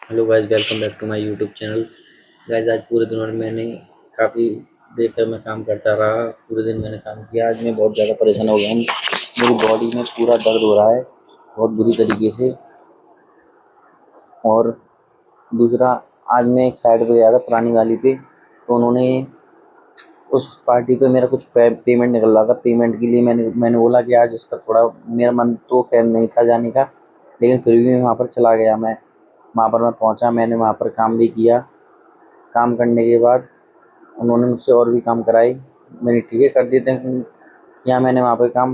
Hello guys, welcome back to my YouTube channel. Guys, आज पूरे दिन भर मैंने काफ़ी देर तक मैं काम करता रहा। पूरे दिन मैंने काम किया। आज मैं बहुत ज़्यादा परेशान हो गया हूँ। मेरी बॉडी में पूरा दर्द हो रहा है बहुत बुरी तरीके से। और दूसरा, आज मैं एक साइट पे गया था पुरानी वाली पे, तो उन्होंने उस पार्टी पे मेरा कुछ पेमेंट निकल रहा था। पेमेंट के लिए मैंने बोला कि आज उसका थोड़ा, मेरा मन तो खैर नहीं था जाने का, लेकिन फिर भी मैं वहाँ पर चला गया। मैं वहाँ पर पहुँचा, मैंने वहाँ पर काम भी किया। काम करने के बाद उन्होंने मुझसे और भी काम कराए। मैंने ठीक है कर देते हैं किया मैंने वहाँ पे काम।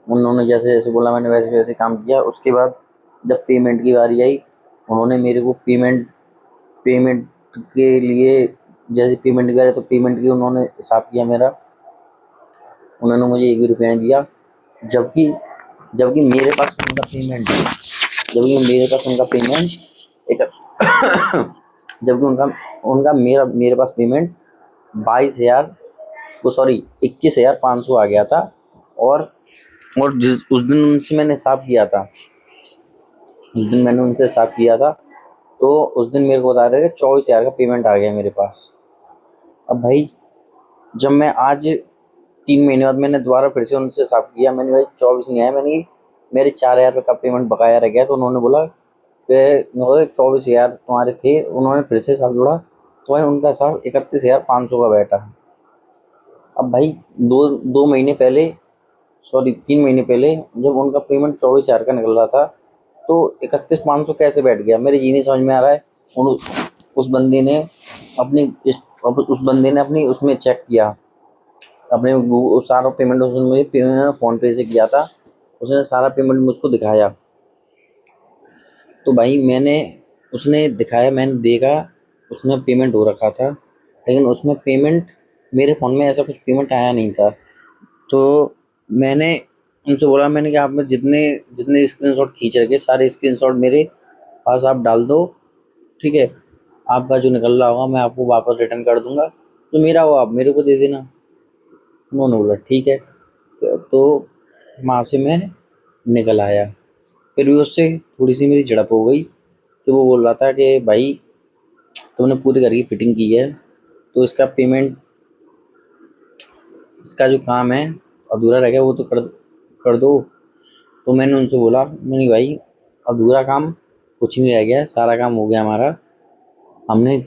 उन्होंने जैसे जैसे बोला मैंने वैसे वैसे काम किया। उसके बाद जब पेमेंट की बारी आई, उन्होंने मेरे को पेमेंट पेमेंट के लिए, जैसे पेमेंट करे तो पेमेंट की उन्होंने हिसाब किया मेरा। उन्होंने मुझे एक भी रुपया नहीं दिया, जबकि जबकि मेरे पास उनका पेमेंट जबकि मेरे पास उनका पेमेंट एक जबकि उनका उनका मेरे पास पेमेंट 22,000, वो सॉरी 21,500 आ गया था। और जिस उस दिन उनसे मैंने हिसाब किया था, तो उस दिन मेरे को बता रहे थे 24,000 का पेमेंट आ गया मेरे पास। अब भाई, जब मैं आज 3 महीने बाद मैंने दोबारा फिर से उनसे हिसाब किया, मैंने भाई 24 नहीं आया, मैंने मेरे 4,000 का पेमेंट बकाया रह गया। तो उन्होंने बोला कि 24,000 तुम्हारे थे। उन्होंने फिर से हिसाब जोड़ा तो भाई उनका हिसाब 31,500 का बैठा। अब भाई, दो दो महीने पहले, सॉरी 3 महीने पहले, जब उनका पेमेंट 24,000 का निकल रहा था, तो 31,500 कैसे बैठ गया, मेरे ये नहीं समझ में आ रहा है। उन उस बंदे ने उस बंदे ने अपनी उसमें चेक किया, अपने सारा पेमेंट उसने मुझे फ़ोन पे से किया था। उसने सारा पेमेंट मुझको दिखाया। तो भाई उसने दिखाया, मैंने देखा, उसमें पेमेंट हो रखा था, लेकिन उसमें पेमेंट, मेरे फ़ोन में ऐसा कुछ पेमेंट आया नहीं था। तो मैंने उनसे बोला, मैंने कि आप में जितने जितने स्क्रीनशॉट खींच रखे सारे स्क्रीनशॉट मेरे पास आप डाल दो, ठीक है। आपका जो निकल रहा होगा मैं आपको वापस रिटर्न कर दूंगा, तो मेरा वो आप मेरे को दे देना। उन्होंने बोला ठीक है। तो वहाँ से मैं निकल आया। फिर भी उससे थोड़ी सी मेरी झड़प हो गई कि वो बोल रहा था कि भाई, तुमने पूरे घर की फिटिंग की है, तो इसका पेमेंट, इसका जो काम है अधूरा रह गया वो तो कर कर दो। तो मैंने उनसे बोला, मैंने भाई, अधूरा काम कुछ नहीं रह गया है, सारा काम हो गया हमारा। हमने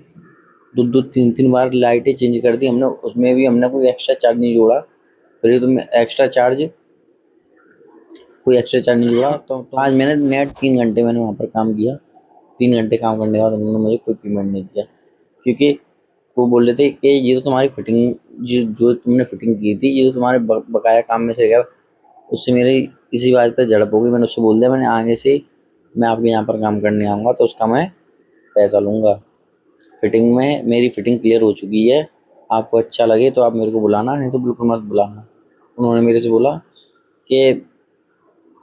दो दो तीन तीन बार लाइटें चेंज कर दी हमने, उसमें भी हमने कोई एक्स्ट्रा चार्ज नहीं जोड़ा। तो आज मैंने नेट 3 घंटे मैंने वहाँ पर काम किया। 3 घंटे काम करने के बाद उन्होंने मुझे कोई पेमेंट नहीं किया, क्योंकि वो बोल रहे थे कि ये तो तुम्हारी फिटिंग, जो तुमने फिटिंग की थी, ये तो तुम्हारे बकाया काम में से गया। उससे मेरी इसी बात पर झड़प हो गई। मैंने उससे बोल दिया, मैंने आगे से मैं आपके यहाँ पर काम करने आऊँगा तो उसका मैं पैसा लूँगा। फिटिंग में मेरी फिटिंग क्लियर हो चुकी है, आपको अच्छा लगे तो आप मेरे को बुलाना, नहीं तो बिल्कुल मत बुलाना। उन्होंने मेरे से बोला कि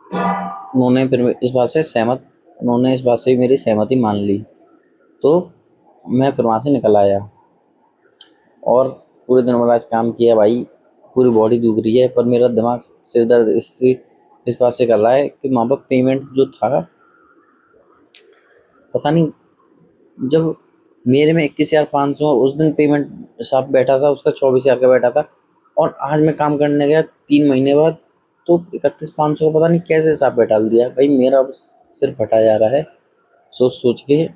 उन्होंने फिर उन्होंने इस बात से भी मेरी सहमति मान ली। तो मैं फिर वहाँ से निकल आया और पूरे दिन भर आज काम किया भाई। पूरी बॉडी दुख रही है, पर मेरा दिमाग सिर दर्द इस बात से कर रहा है कि वहाँ पर पेमेंट जो था, पता नहीं, जब मेरे में 21,500 उस दिन पेमेंट हिसाब बैठा था, उसका 24,000 का बैठा था, और आज मैं काम करने गया 3 महीने बाद, तो 31,500 का पता नहीं कैसे हिसाब बैठा दिया। भाई मेरा अब सिर फटा जा रहा है सोच सोच के।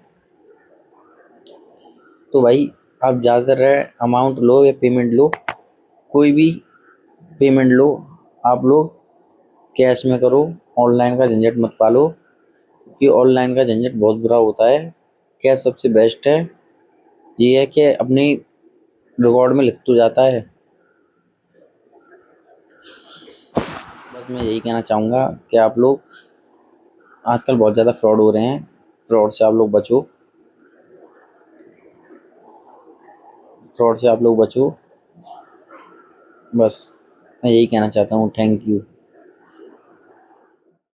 तो भाई, आप ज़्यादातर अमाउंट लो या पेमेंट लो, कोई भी पेमेंट लो, आप लोग कैश में करो। ऑनलाइन का झंझट मत पालो, क्योंकि ऑनलाइन का झंझट बहुत बुरा होता है। कैश सबसे बेस्ट है। ये है कि अपनी रिकॉर्ड में लिख तो जाता है। बस मैं यही कहना चाहूँगा कि आप लोग, आजकल बहुत ज़्यादा फ्रॉड हो रहे हैं, फ्रॉड से आप लोग बचो। फ्रॉड से आप लोग बचो। बस मैं यही कहना चाहता हूँ। Thank you.